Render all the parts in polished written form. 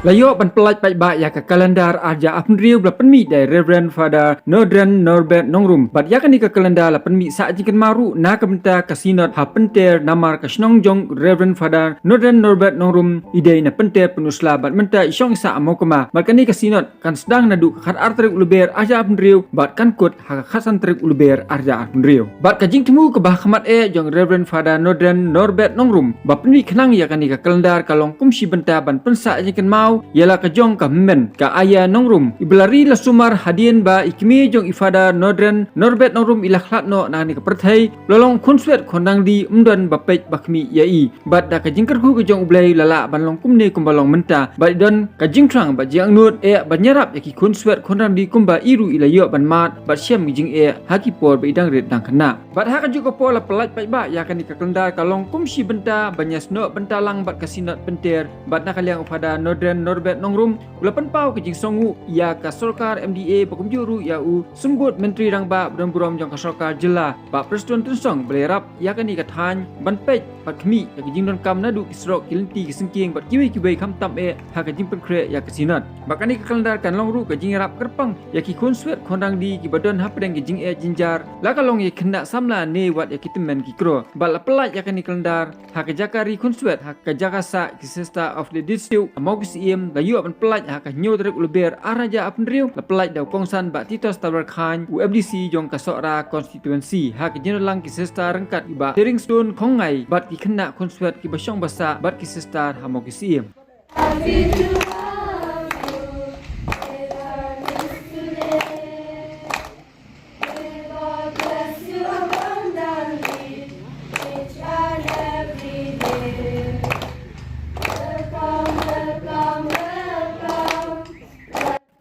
Layok ban pelaj baik-baik ya ke kalendar aja apnriu belapan mi dari Reverend Father 𝗕𝗔𝗛𝗪𝗡𝗡 Nongrum. Bat ya kan ni ke kalendar lapan mi sa jikan maru na ke benta ke sinod ha penter namar ke snong jong Reverend Father 𝗕𝗔𝗛𝗪𝗡𝗡 Nongrum idei na penter penusla bat menta isong sa amokema. Bat kan ni ke sinod kan sedang nadu khat artrik uluber aja apnriu bat kan kut ha khasan trik uluber aja apnriu. Bat ka jing temu ke bah khamat jong Reverend Father 𝗕𝗛𝗪𝗡𝗡 Nongrum. Bat penwi kenang ya kan ni ke kalendar kalong kumsi benta ban pensa jikan mau ialah kejong ka men ka aya Nongrum ibelari la sumar hadien ba ikmi jong ifada 𝗕𝗛𝗪𝗡𝗡 Nongrum ilah khlatno na ni ka perthai lolong kunswet khondang di umdan bapej bakmi yai bat da ka jingkerku kejong ublai lala banlong kumne kumbalong menta bat don ka jingtrang ba jiang nut banyarap yaki kunswet khondang di kumba iru ilayo ban mat bat syam jing haki por ba idang red dang kena bat ha ka juga pola pelaj ba ya kan ni ka kalendar kalong kumsi benta banyasno bentalang bat kasinat penter bat na kaliang ufada 𝗕𝗛𝗪𝗡𝗡 Nongrum ulapan pau ke jing songu ya ka sorkar MDA pakumjuru ya sembut menteri rangba dan burom jong ka sorkar jela ba presiden tensong belerap ya kan ni ka than ban pej bat khmi ya ke jing don kam nadu kisrok kilinti kisengking bat kiwi kham tam ha ka jing penkre ya kesinat ba kan ni ka kalendar kan longru ka jing rap kerpang ya ki konswet khondang di ki badon ha pedeng ki jing jinjar la kalong ye kena samla ne wat ya kitemen ki kro ba la pelaj ya kan ni kalendar ha ka jakari konswet ha ka jakasa ki sister of the district amogis la yu ban pelaj ha ka nyu trek uluber araja apnriu la pelaj dau kongsan ba titos 𝗬𝗪𝗡𝗡 UMDC jong ka sokra constituency ha ka jenolang ki sesta rengkat iba tering stone khongai bat ki khena konswet ki basyong basa bat ki sesta hamogis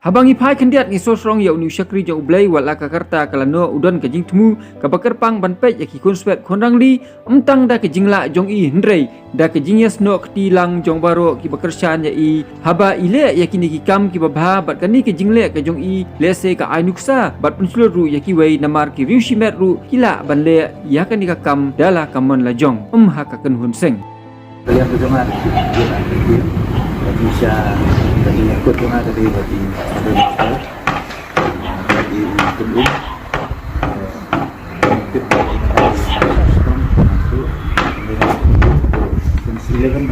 Habang ipai kendiat ni sosrong ya unu syakri jong ublai wala ka karta kalano udon ka jing temu ka bakerpang ban pej ya ki konswet khondang li emtang da ke jingla jong hendrei da ke jingyas no ketilang jong baro ki bakershan ya haba ile ya kini ki kam ki babha bat kani ke jingle ka jong lese ka ainuksa bat pensulur ru ya ki wei namar ki riushimet ru kila ban le ya kani ka kam dala kamon la jong ha ka kan hun seng kalian berjemaat bisa tadi ikut juga tadi bagi ada bagi penduduk silakan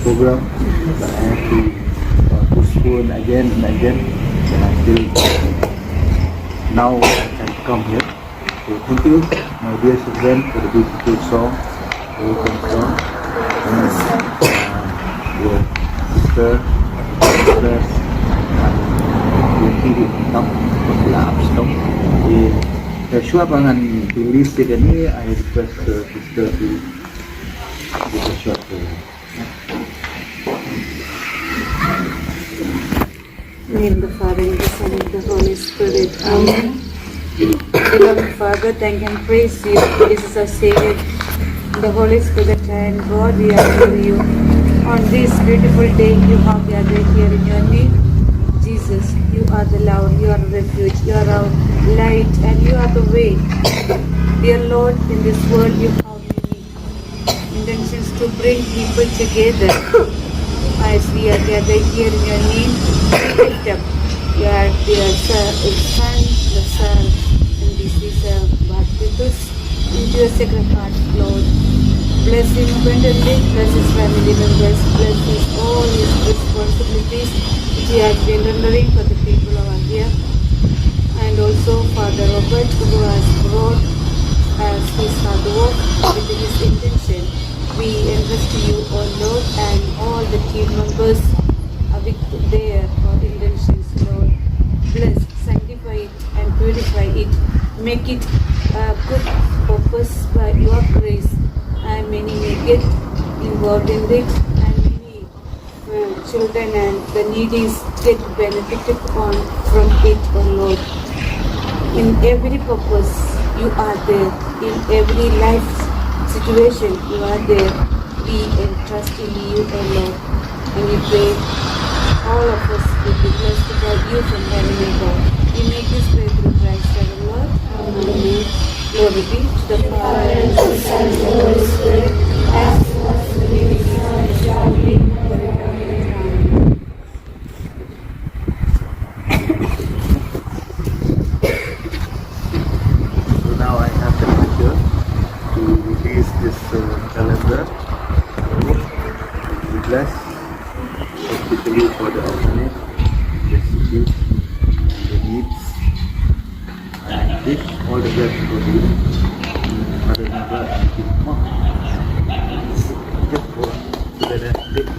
program postpone again and again and until now I can come here. So thank you my dear children for the beautiful song. Welcome song. Your sister, brothers, and your 𝗕𝗔𝗞𝗔 𝗕𝗢𝗡𝗡. Sesuai dengan tulis ini, I request the sister to give a short prayer. Name the Father, and the Son, and the Holy Spirit. Amen. Beloved Father, thank and praise you. Jesus our Savior, the Holy Spirit, and God, we adore you. On this beautiful day, you have gathered here in your name. Jesus, you are the love, you are the refuge, you are our light, and you are the way. Dear Lord, in this world you have many intentions to bring people together. As we are gathered here in your name, we lift up your dear Son, the Son, and this is baptism into your sacred heart, Lord. Bless him abundantly, bless his family members, bless all his responsibilities which he has been rendering for the people over here. And also Father Robert, who has brought as his hard work with his intention. We entrust to you, O Lord, and all the team members with their intentions, Lord. Bless, sanctify it, and purify it. Make it a good purpose by your grace. And many may get involved in it, and many children and the needy get benefited from it, O Lord. In every purpose, you are there. In every life situation, you are there. We entrust in you, O Lord. And we pray all of us will be blessed by you from heaven above. We make this prayer through Christ our Lord. Amen. Glory be to the Father, and to the Son, and to the Holy Spirit, as it was in the beginning, now and shall be, forever and ever. this, all the blessings go to you. Father, Mother, and King. Come on. Just go together. Take